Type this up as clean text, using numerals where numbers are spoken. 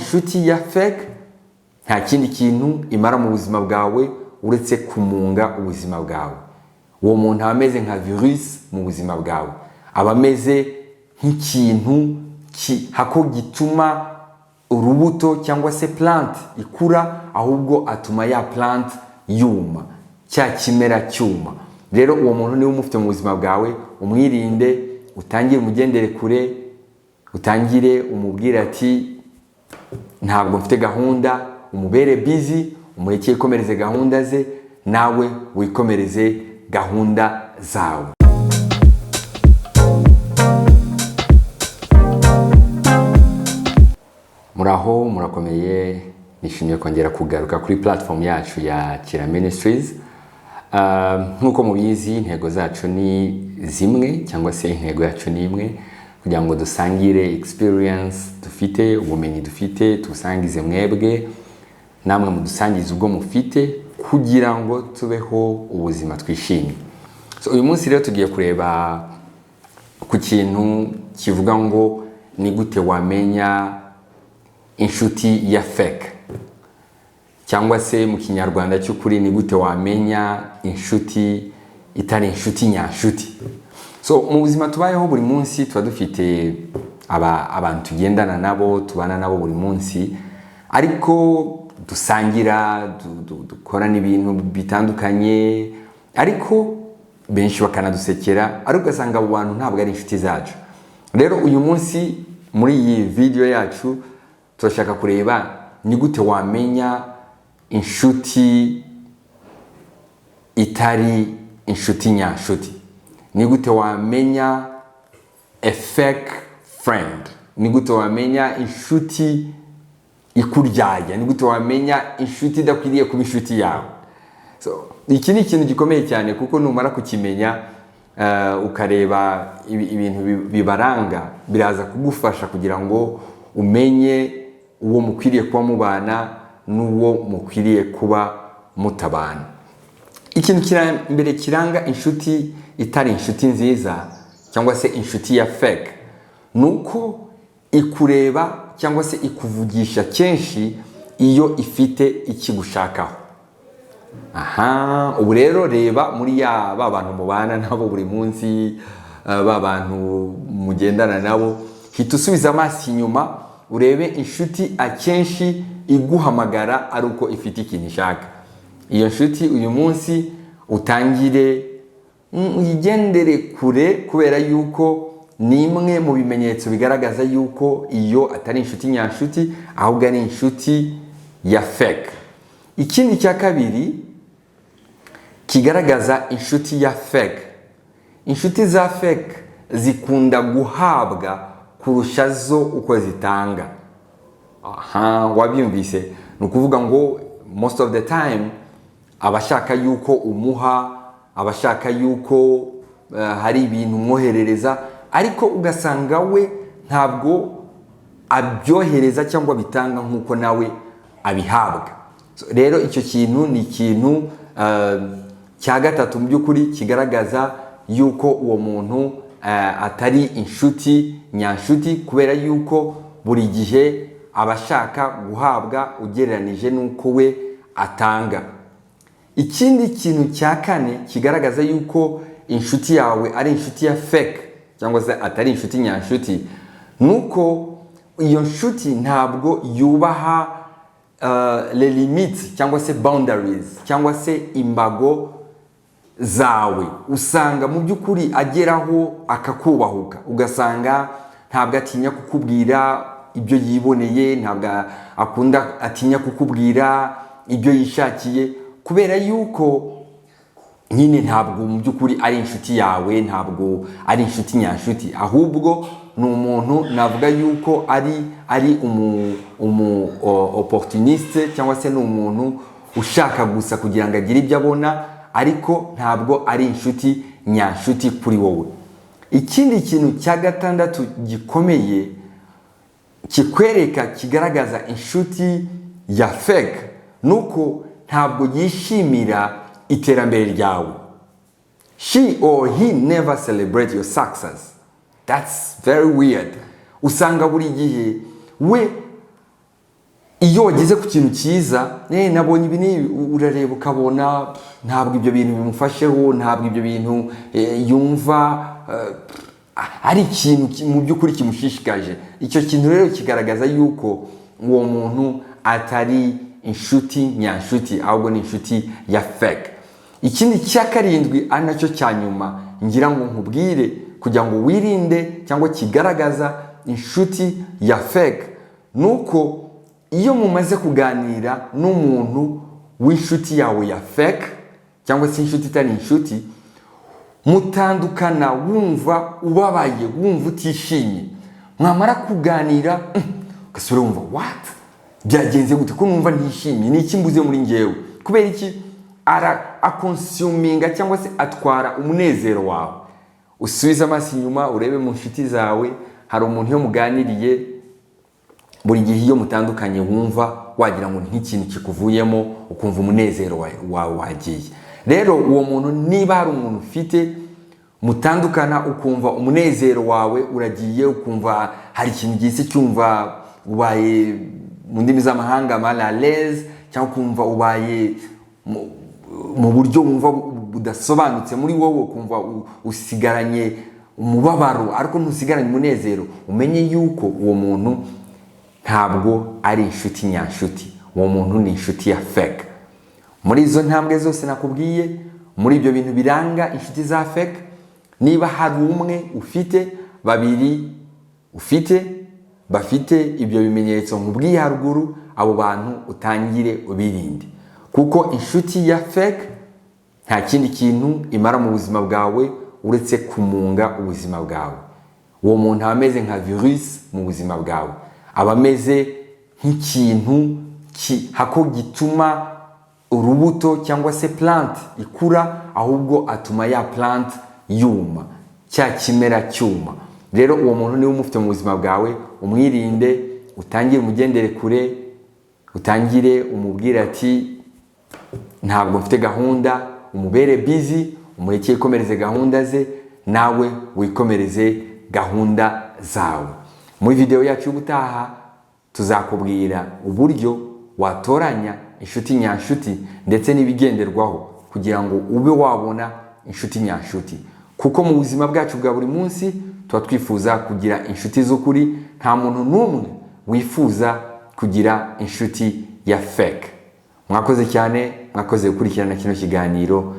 inshuti ya fake nta kindi kintu imara mu buzima bwawe uretse kumunga ubuzima bwawe. Uwo muntu ameze nka virus mu buzima bwawe, aba ameze nk'ikintu hako gituma urubuto cyangwa se plant ikura, ahubwo atuma ya plant yuma, cya kimera cyuma. Rero uwo muntu niwe umufite mu buzima bwawe, umwirinde, utangire umugendere kure, utangire umubwire ati ntabwo mfite gahunda, umubere busy, umureke ikomereze gahunda ze, nawe wikomereze gahunda zawe. Muraho, murakomeye, nishimiye kongera kugaruka kuri platform yacu ya Kira Ministries. Nkuko mubizi intego zacu ni zimwe cyangwa se intego yacu ni imwe, kugira ngo dusangire experience dufite, ubumenyi dufite, tusangize mwebwe, namwe mudusangize ubwo mufite, kugira ngo tubeho ubuzima twishimiye. So uyu munsi rero tugiye kureba ku kintu kivuga ngo ni gute wamenya inshuti ya fake, cyangwa se mu kinyarwanda cy'ukuri ni gute wamenya inshuti itari inshuti nyanshuti. So mu buzima tubayeho buri munsi tuba dufite abantu tugendana nabo, tubana nabo buri munsi, ariko dusangira, dukorana ibintu bitandukanye, ariko benshi bakanadusekera, ariko ugasanga abo bantu ntabwo ari inshuti zacu. Rero uyu munsi muri iyi video yacu turashaka kureba ni gute wamenya inshuti itari inshuti nyanshuti. Ni gute wamenya a fake friend. Ni gute wamenya inshuti ikuryaya. Ni gute wamenya inshuti idakwiriye kuba inshuti yawe. So iki ni ikintu gikomeye cyane, kuko numara kukimenya ukareba ibintu bibaranga, biraza kugufasha kugira ngo umenye uwo mukwiriye kuba mubana n'uwo mukwiriye kuba mutabana. Ikintu mbere kiranga inshuti itari inshuti nziza cyangwa se inshuti ya fake, nuko ikureba cyangwa se ikuvugisha kenshi iyo ifite ikigushakaho. Ubu rero reba muri bantu mubana nabo buri munsi, bantu mugendana nabo, hita usubiza amaso inyuma urebe inshuti akenshi iguhamagara ari uko ifite ikintu ishaka. Iyo nshuti uyu munsi utangire uyigendere kure, kubera yuko ni imwe mu bimenyetso bigaragaza yuko iyo atari inshuti nyanshuti, ahubwo ari inshuti ya fake. Ikindi cya kabiri kigaragaza inshuti ya fake, inshuti za fake zikunda guhabwa kurusha zo uko zitanga. Wabyumvise? Ni ukuvuga ngo most of the time abashaka yuko umuha, abashaka yuko hari ibintu umwoherereza, ariko ugasanga we ntabwo abyohereza cyangwa bitanga nk'uko nawe abihabwa. Rero icyo kintu ni ikintu cya gatatu mu by'ukuri kigaragaza yuko uwo muntu atari inshuti nyanshuti, kubera yuko buri gihe abashaka guhabwa ugereranije n'uko we atanga. Ikindi kintu cya kane kigaragaza yuko inshuti yawe ari inshuti ya fake cyangwa se atari inshuti nyanshuti, nuko iyo nshuti ntabwo yubaha les limites cyangwa se boundaries cyangwa se imbago zawe. Usanga mu by'ukuri ageraho akakubahuka, ugasanga ntabwo atinya kukubwira ibyo yiboneye, ntabwo atinya kukubwira ibyo yishakiye, kubera yuko nyine ntabwo mu by'ukuri ari inshuti yawe, ntabwo ari inshuti nyanshuti, ahubwo ni umuntu navuga yuko ari opportuniste, cyangwa se ni umuntu ushaka gusa kugira ngo agire ibyo abona, ariko ntabwo ari inshuti nyanshuti kuri wowe. Ikindi kintu cya gatandatu gikomeye kikwereka kigaragaza inshuti ya fake, nuko ntabwo yishimira iterambere ryawe. She or he never celebrate your success. That's very weird. Usanga buri gihe we iyo wageze ku kintu cyiza nabonye ibi ni urareba ukabona ntabwo ibyo bintu bimufasheho, ntabwo ibyo bintu yumva ari ikintu mu by'ukuri kimushishikaje. Icyo kintu rero kigaragaza yuko uwo muntu atari inshuti nyanshuti, ahubwo ni inshuti ya fake. Ikindi cya karindwi ari nacyo cya nyuma ngira ngo nkubwire kugira ngo wirinde cyangwa kigaragaza inshuti ya fake, nuko iyo mumaze kuganira n'umuntu w'inshuti yawe ya fake cyangwa se inshuti itari inshuti, mutandukana wumva ubabaye, wumva utishimye. Mwamara kuganira ugasubira wumva what byagenze gute ko numva ntishimye, ni iki mbuze muri ngewe? Kubera iki? akonsuminga cyangwa se atwara umunezero wawe. Usubiza amaso inyuma urebe mu nshuti zawe, hari umuntu iyo muganiriye buri gihe iyo mutandukanye wumva wagira ngo nk'ikintu kikuvuyemo, ukumva umunezero wawe wagiye. Rero uwo muntu niba hari umuntu ufite mutandukana ukumva umunezero wawe uragiye, ukumva hari ikintu gihise cyumva ubaye mu ndimi z'amahanga mal à l'aise, cyangwa ukumva ubaye mu buryo wumva budasobanutse muri wowe, ukumva usigaranye umubabaro ariko ntusigaranye umunezero, umenye yuko uwo muntu ntabwo ari inshuti nyanshuti, uwo muntu ni inshuti ya fake. Muri izo ntambwe zose nakubwiye, muri ibyo bintu biranga inshuti za fake, niba hari umwe ufite, babiri ufite bafite ibyo bimenyetso nkubwiye haruguru, abo bantu utangire ubirinde, kuko inshuti ya fake nta kindi kintu imara mu buzima bwawe uretse kumunga ubuzima bwawe. Uwo muntu aba ameze nka virus mu buzima bwawe, aba ameze nk'ikintu hako gituma urubuto cyangwa se plant ikura, ahubwo atuma ya plant yuma, cya kimera cyuma. Rero uwo muntu niwe umufite mu buzima bwawe, umwirinde, utangire umugendere kure, utangire umubwire ati ntabwo mfite gahunda, umubere busy, umureke yikomereze gahunda ze, nawe wikomereze gahunda zawe. Muri video yacu y'ubutaha tuzakubwira uburyo watoranya inshuti nyanshuti ndetse n'ibigenderwaho kugira ngo ube wabona inshuti nyanshuti, kuko mu buzima bwacu bwa buri munsi tuba twifuza kugira inshuti z'ukuri. Nta muntu n'umwe wifuza kugira inshuti ya fake. Mwakoze cyane, mwakoze gukurikirana kino kiganiro.